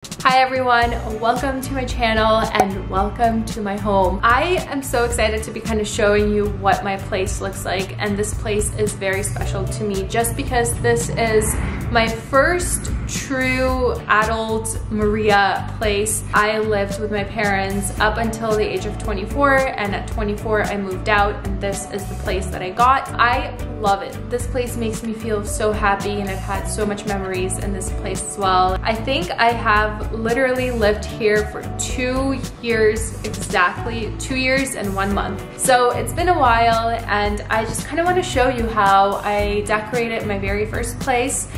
Hi everyone, welcome to my channel and welcome to my home. I am so excited to be kind of showing you what my place looks like, and this place is very special to me just because this is my first true adult Maria place. I lived with my parents up until the age of 24, and at 24 I moved out, and this is the place that I got. I love it. This place makes me feel so happy, and I've had so much memories in this place as well. I think I have literally lived here for 2 years exactly, 2 years and 1 month. So it's been a while, and I just kind of want to show you how I decorated my very first place.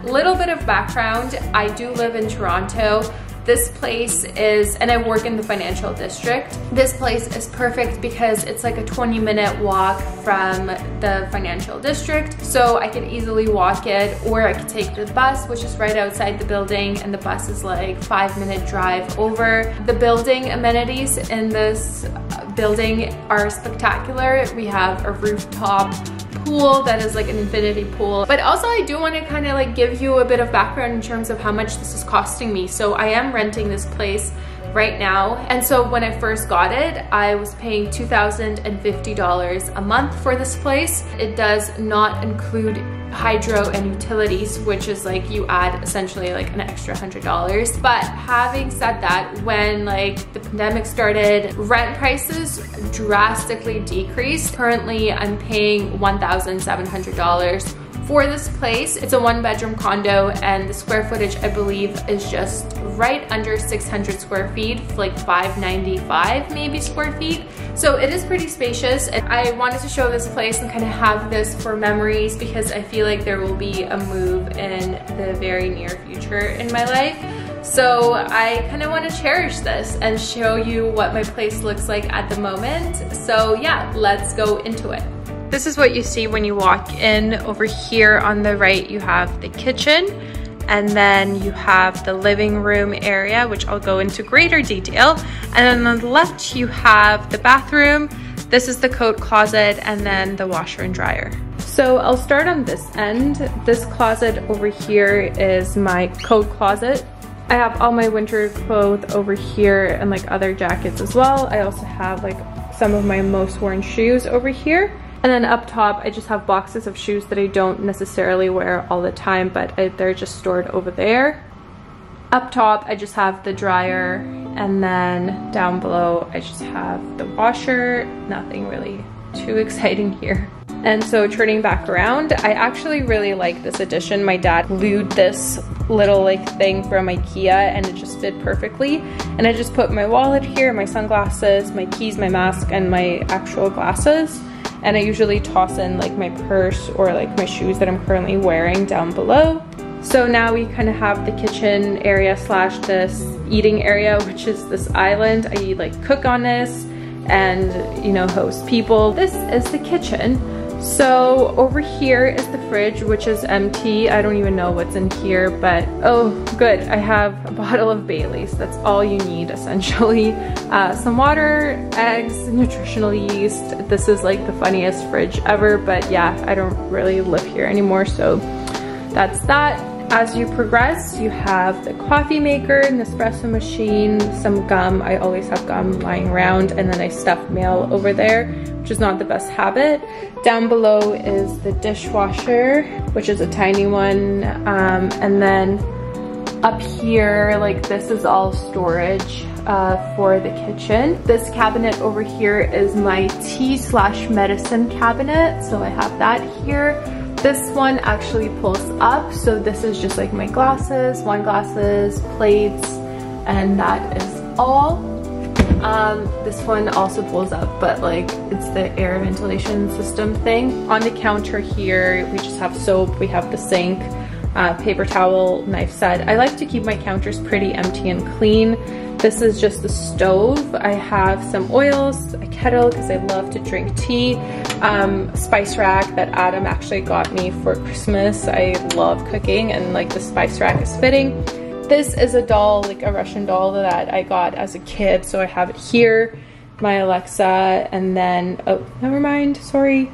Little bit of background, I do live in Toronto. This place is, and I work in the financial district. This place is perfect because it's like a 20-minute walk from the financial district. So I can easily walk it, or I could take the bus, which is right outside the building, and the bus is like 5-minute drive over. The building amenities in this building are spectacular. We have a rooftop pool that is like an infinity pool, but also I do want to kind of like give you a bit of background in terms of how much this is costing me. So I am renting this place right now, and so when I first got it, I was paying $2,050 a month for this place. It does not include hydro and utilities, which is like you add essentially like an extra $100. But having said that, when like the pandemic started, rent prices drastically decreased. Currently I'm paying $1,700 for this place. It's a 1-bedroom condo, and the square footage I believe is just right under 600 square feet, like 595 maybe square feet. So it is pretty spacious, and I wanted to show this place and kind of have this for memories because I feel like there will be a move in the very near future in my life. So I kind of want to cherish this and show you what my place looks like at the moment. So yeah, let's go into it. This is what you see when you walk in. Over here on the right, you have the kitchen, and then you have the living room area, which I'll go into greater detail. And then on the left, you have the bathroom. This is the coat closet, and then the washer and dryer. So I'll start on this end. This closet over here is my coat closet. I have all my winter clothes over here and like other jackets as well. I also have like some of my most worn shoes over here. And then up top, I just have boxes of shoes that I don't necessarily wear all the time, but they're just stored over there. Up top, I just have the dryer, and then down below, I just have the washer. Nothing really too exciting here. And so turning back around, I actually really like this addition. My dad glued this little like thing from IKEA, and it just fit perfectly. And I just put my wallet here, my sunglasses, my keys, my mask, and my actual glasses. And I usually toss in like my purse or like my shoes that I'm currently wearing down below. So now we kind of have the kitchen area slash this eating area, which is this island. I like cook on this and, you know, host people. This is the kitchen. So over here is the fridge, which is empty. I don't even know what's in here, but oh good, I have a bottle of Bailey's. That's all you need essentially. Some water, eggs, nutritional yeast. This is like the funniest fridge ever, but yeah, I don't really live here anymore, so that's that. As you progress, you have the coffee maker, an espresso machine, some gum. I always have gum lying around, and then I stuff mail over there, which is not the best habit. Down below is the dishwasher, which is a tiny one. And then up here, like this is all storage for the kitchen. This cabinet over here is my tea slash medicine cabinet. So I have that here. This one actually pulls up. So this is just like my glasses, wine glasses, plates, and that is all. This one also pulls up, but like it's the air ventilation system thing. On the counter here, we just have soap, we have the sink, paper towel, knife set. I like to keep my counters pretty empty and clean. This is just the stove. I have some oils, a kettle because I love to drink tea, spice rack that Adam actually got me for Christmas. I love cooking, and like the spice rack is fitting. This is a doll, like a Russian doll that I got as a kid, so I have it here. My Alexa, and then, oh, never mind, sorry.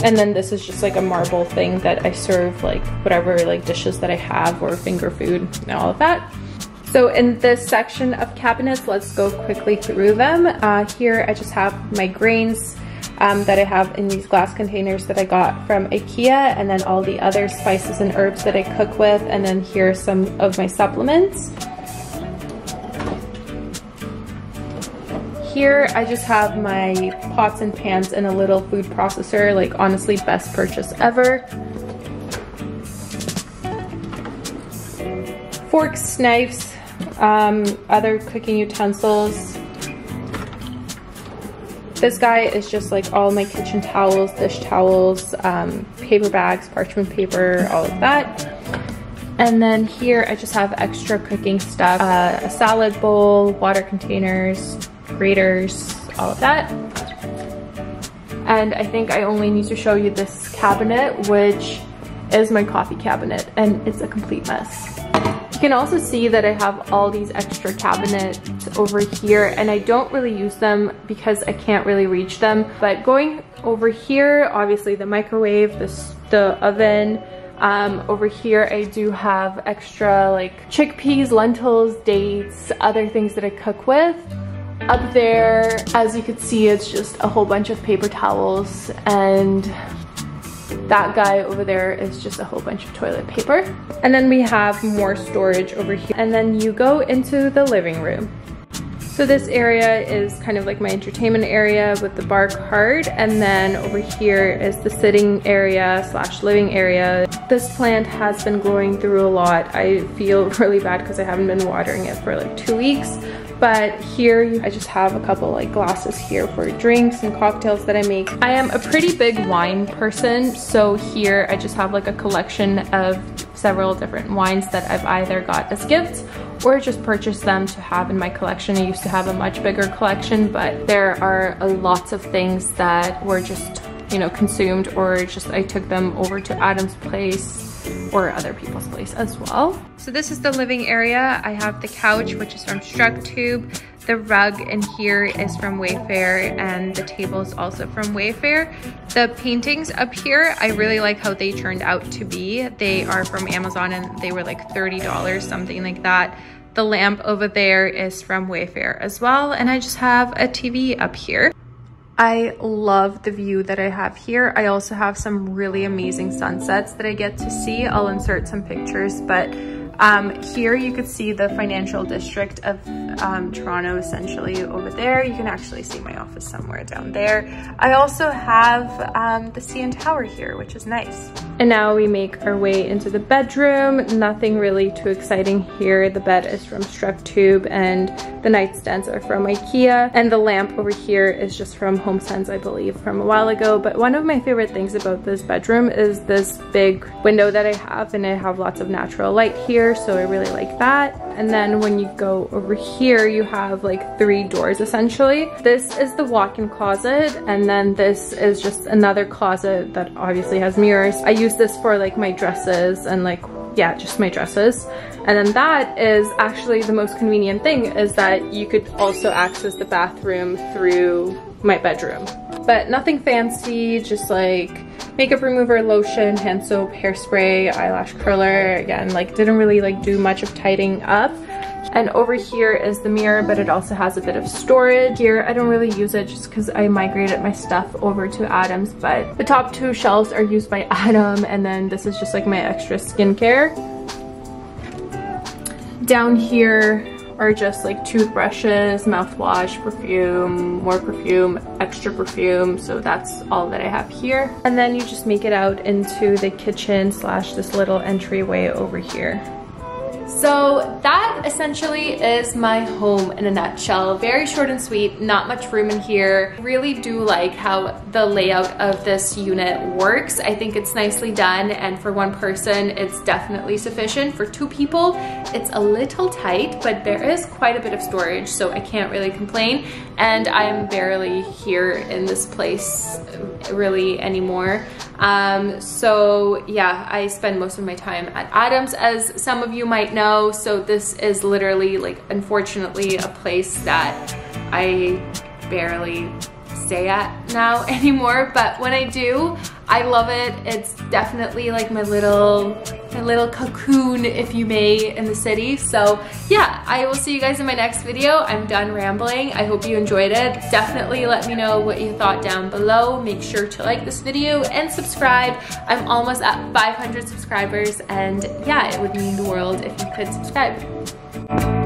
And then this is just like a marble thing that I serve like whatever like dishes that I have, or finger food and all of that. So in this section of cabinets, let's go quickly through them. Here I just have my grains that I have in these glass containers that I got from IKEA, and then all the other spices and herbs that I cook with, and then here are some of my supplements. Here I just have my pots and pans and a little food processor, like honestly best purchase ever. Forks, knives, other cooking utensils. This guy is just like all my kitchen towels, dish towels, paper bags, parchment paper, all of that. And then here I just have extra cooking stuff, a salad bowl, water containers, graters, all of that. And I think I only need to show you this cabinet, which is my coffee cabinet, and it's a complete mess. You can also see that I have all these extra cabinets over here, and I don't really use them because I can't really reach them. But going over here, obviously the microwave, the oven, over here I do have extra like chickpeas, lentils, dates, other things that I cook with. Up there, as you can see, it's just a whole bunch of paper towels, and that guy over there is just a whole bunch of toilet paper. And then we have more storage over here. And then you go into the living room. So this area is kind of like my entertainment area with the bar cart. And then over here is the sitting area slash living area. This plant has been growing through a lot. I feel really bad because I haven't been watering it for like 2 weeks. But here I just have a couple like glasses here for drinks and cocktails that I make. I am a pretty big wine person, so here I just have like a collection of several different wines that I've either got as gifts or just purchased them to have in my collection. I used to have a much bigger collection, but there are lots of things that were just, you know, consumed, or just I took them over to Adam's place or other people's place as well. So this is the living area. I have the couch, which is from Structube. The rug in here is from Wayfair, and the table is also from Wayfair. The paintings up here, I really like how they turned out to be. They are from Amazon and they were like $30, something like that. The lamp over there is from Wayfair as well. And I just have a TV up here. I love the view that I have here. I also have some really amazing sunsets that I get to see. I'll insert some pictures, but here you could see the financial district of Toronto essentially over there. You can actually see my office somewhere down there. I also have the CN Tower here, which is nice. And now we make our way into the bedroom. Nothing really too exciting here. The bed is from Structube and the nightstands are from IKEA. And the lamp over here is just from HomeSense, I believe, from a while ago. But one of my favorite things about this bedroom is this big window that I have, and I have lots of natural light here, so I really like that. And then when you go over here, you have like 3 doors essentially. This is the walk-in closet, and then this is just another closet that obviously has mirrors. I use this for like my dresses and like, yeah, just my dresses. And then that is actually the most convenient thing, is that you could also access the bathroom through my bedroom. But nothing fancy, just like makeup remover, lotion, hand soap, hairspray, eyelash curler. Again, like didn't really like do much of tidying up. And over here is the mirror, but it also has a bit of storage. Here, I don't really use it just because I migrated my stuff over to Adam's, but the top 2 shelves are used by Adam, and then this is just like my extra skincare. Down here are just like toothbrushes, mouthwash, perfume, more perfume, extra perfume. So that's all that I have here. And then you just make it out into the kitchen slash this little entryway over here. So that essentially is my home in a nutshell. Very short and sweet, not much room in here. Really do like how the layout of this unit works. I think it's nicely done, and for one person, it's definitely sufficient. For 2 people, it's a little tight, but there is quite a bit of storage, so I can't really complain. And I'm barely here in this place really anymore. So yeah, I spend most of my time at Adam's, as some of you might know. So this is literally, like, unfortunately a place that I barely stay at now anymore. But when I do, I love it. It's definitely like my little cocoon, if you may, in the city. So yeah, I will see you guys in my next video. I'm done rambling. I hope you enjoyed it. Definitely let me know what you thought down below. Make sure to like this video and subscribe. I'm almost at 500 subscribers, and yeah, it would mean the world if you could subscribe.